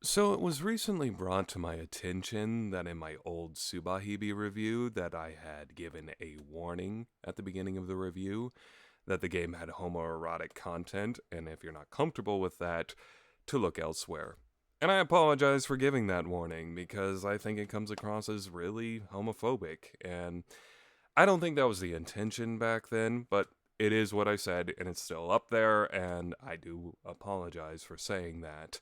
So it was recently brought to my attention that in my old Subahibi review that I had given a warning at the beginning of the review that the game had homoerotic content, and if you're not comfortable with that, to look elsewhere. And I apologize for giving that warning because I think it comes across as really homophobic, and I don't think that was the intention back then, but it is what I said, and it's still up there, and I do apologize for saying that.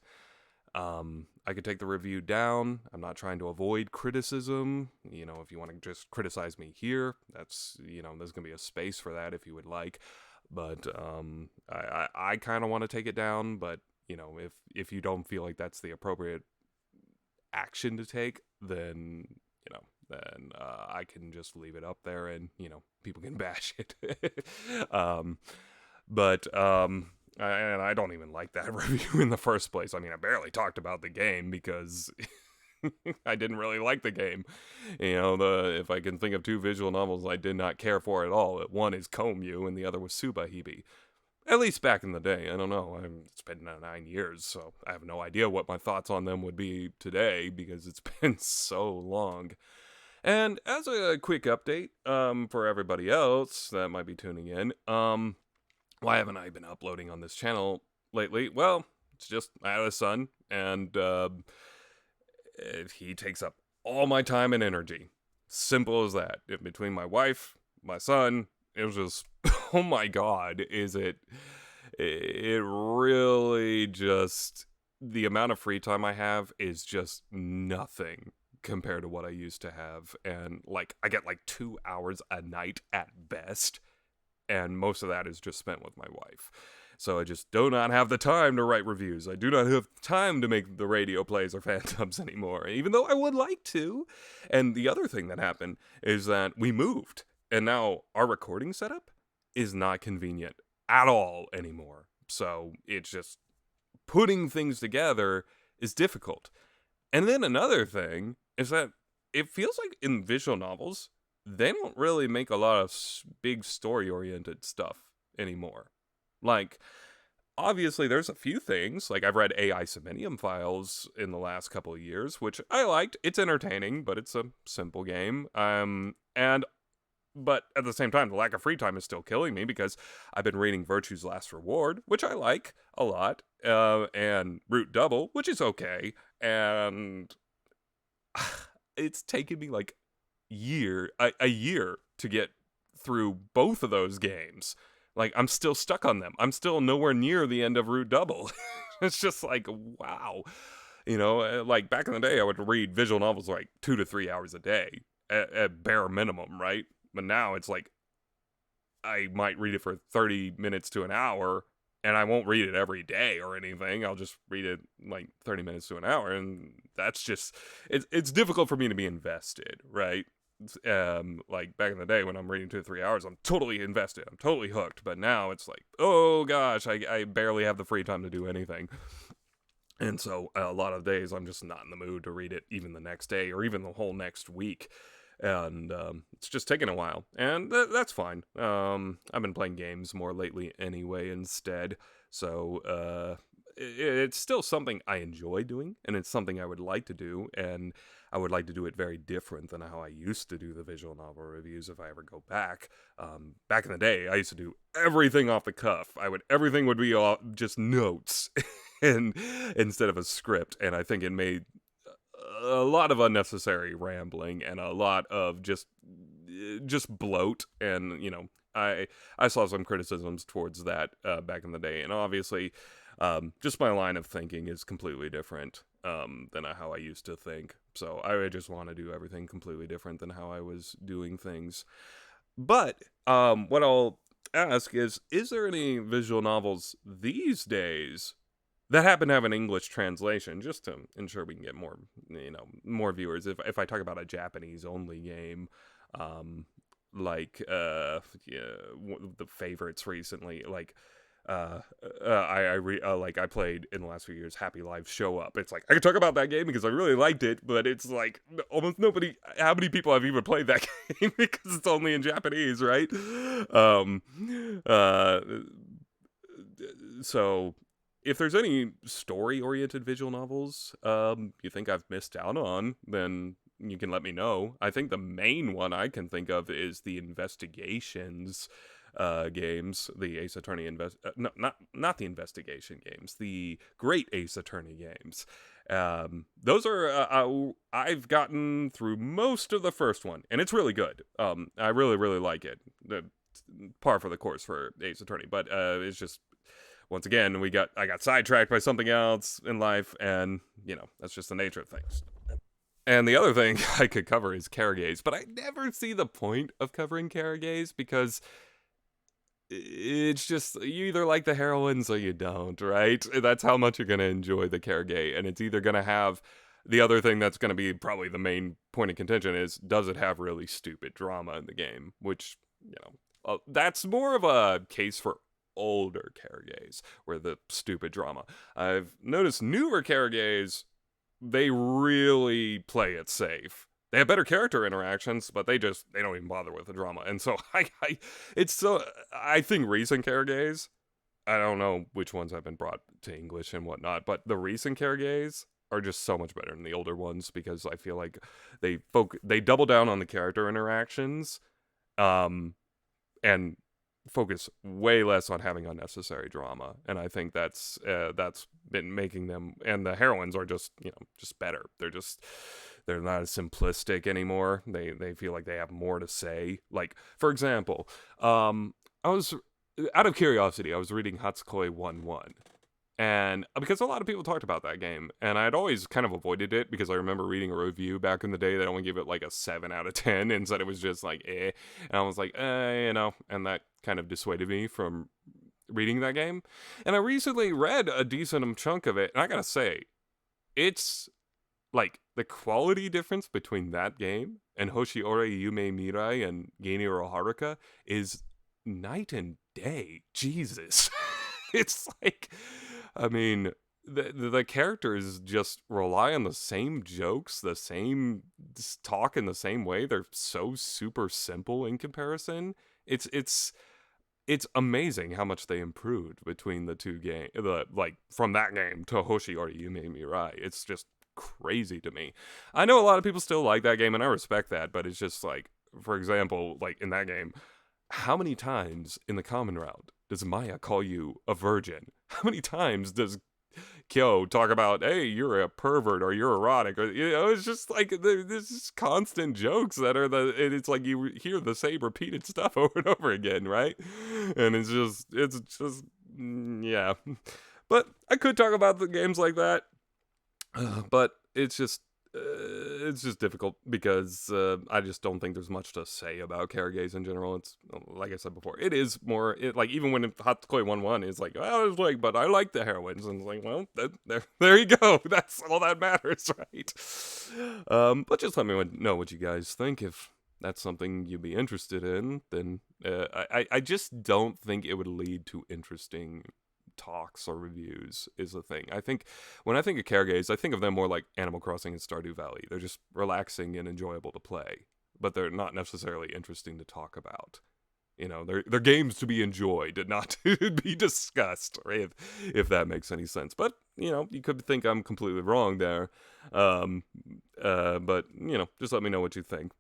I could take the review down. I'm not trying to avoid criticism. If you want to just criticize me here, there's going to be a space for that if you would like. But I kind of want to take it down. But, if you don't feel like that's the appropriate action to take, then I can just leave it up there and, people can bash it. um, but I don't even like that review in the first place. I mean, I barely talked about the game because I didn't really like the game. If I can think of two visual novels I did not care for at all, one is Komyu and the other was Subahibi. At least back in the day. I don't know. It's been 9 years, so I have no idea what my thoughts on them would be today because it's been so long. And as a quick update, for everybody else that might be tuning in, why haven't I been uploading on this channel lately? Well, it's just I had a son, and he takes up all my time and energy. Simple as that. Between my wife, my son, it was just, oh my god, is it? It really just, the amount of free time I have is just nothing compared to what I used to have. And like, I get like 2 hours a night at best, and most of that is just spent with my wife. So I just do not have the time to write reviews. I do not have time to make the radio plays or phantoms anymore, even though I would like to. And the other thing that happened is that we moved, and now our recording setup is not convenient at all anymore. So it's just putting things together is difficult. And then another thing is that it feels like in visual novels, they don't really make a lot of big story oriented stuff anymore. Like, obviously, there's a few things. Like, I've read AI Subminium Files in the last couple of years, which I liked. It's entertaining, but it's a simple game. But at the same time, the lack of free time is still killing me because I've been reading Virtue's Last Reward, which I like a lot, and Root Double, which is okay, and it's taken me like a year to get through both of those games. Like, I'm still stuck on them. I'm still nowhere near the end of Root Double. It's just like, wow. Like back in the day, I would read visual novels like 2 to 3 hours a day at bare minimum, right? But now it's like I might read it for 30 minutes to an hour, and I won't read it every day or anything. I'll just read it like 30 minutes to an hour, and that's just it's difficult for me to be invested, right? Like back in the day when I'm reading 2 to 3 hours, I'm totally invested. I'm totally hooked. But now it's like, oh gosh, I barely have the free time to do anything. And so a lot of days I'm just not in the mood to read it even the next day or even the whole next week. And it's just taking a while. And that's fine. I've been playing games more lately anyway instead. So it's still something I enjoy doing, and it's something I would like to do. And I would like to do it very different than how I used to do the visual novel reviews if I ever go back. Back in the day, I used to do everything off the cuff. Everything would be all just notes, and instead of a script. And I think it made a lot of unnecessary rambling and a lot of just bloat. And I saw some criticisms towards that back in the day, and obviously just my line of thinking is completely different than how I used to think. So I just want to do everything completely different than how I was doing things. But what I'll ask is there any visual novels these days that happen to have an English translation, just to ensure we can get more viewers? If I talk about a Japanese only game, like yeah, the favorites recently, like I played in the last few years Happy Lives Show Up. It's like I could talk about that game because I really liked it, but it's like almost nobody. How many people have even played that game because it's only in Japanese, right? Um, uh, so if there's any story-oriented visual novels you think I've missed out on, then you can let me know. I think the main one I can think of is the investigations games, the Ace Attorney no, not the investigation games, the Great Ace Attorney games. Those are I've gotten through most of the first one, and it's really good. I really like it. The par for the course for Ace Attorney, but it's just once again I got sidetracked by something else in life, and that's just the nature of things. And the other thing I could cover is Karagaze, but I never see the point of covering Karagaze because it's just you either like the heroines or you don't, right? That's how much you're gonna enjoy the Karagay, and it's either gonna have the other thing that's gonna be probably the main point of contention is does it have really stupid drama in the game, which that's more of a case for older Karagays where the stupid drama. I've noticed newer Karagays, they really play it safe. They have better character interactions, but they don't even bother with the drama. And so I think recent Karagays, I don't know which ones have been brought to English and whatnot, but the recent Karagays are just so much better than the older ones because I feel like they double down on the character interactions, and focus way less on having unnecessary drama, and I think that's been making them, and the heroines are just just better. They're not as simplistic anymore. They feel like they have more to say. Like for example, I was out of curiosity, I was reading Hatsukoi 1-1. And because a lot of people talked about that game, and I'd always kind of avoided it because I remember reading a review back in the day that only gave it like a 7 out of 10 and said it was just like and I was like and that kind of dissuaded me from reading that game. And I recently read a decent chunk of it, and I gotta say, it's like the quality difference between that game and Hoshiore Yume Mirai and Geniro Haruka is night and day. Jesus. It's like, I mean, the characters just rely on the same jokes, the same talk in the same way. They're so super simple in comparison. It's amazing how much they improved between the two games. Like from that game to Hoshiore Yume Mirai. It's just crazy to me. I know a lot of people still like that game, and I respect that, but it's just like, for example, like in that game, how many times in the common round does Maya call you a virgin? How many times does Kyo talk about, hey, you're a pervert or you're erotic? Or, it's just like there's just constant jokes that are and it's like you hear the same repeated stuff over and over again, right? And it's just, yeah. But I could talk about the games like that, but it's just difficult because I just don't think there's much to say about Karagays in general. It's like I said before, it is more like even when Hatsukoi 1-1 is like, I was like, but I like the heroines, and it's like, well, there you go. That's all that matters, right? But just let me know what you guys think. If that's something you'd be interested in, then I just don't think it would lead to interesting talks or reviews is the thing. I think when I think of Karagays, I think of them more like Animal Crossing and Stardew Valley. They're just relaxing and enjoyable to play, but they're not necessarily interesting to talk about. They're games to be enjoyed and not to be discussed, if that makes any sense. But you could think I'm completely wrong there. But just let me know what you think.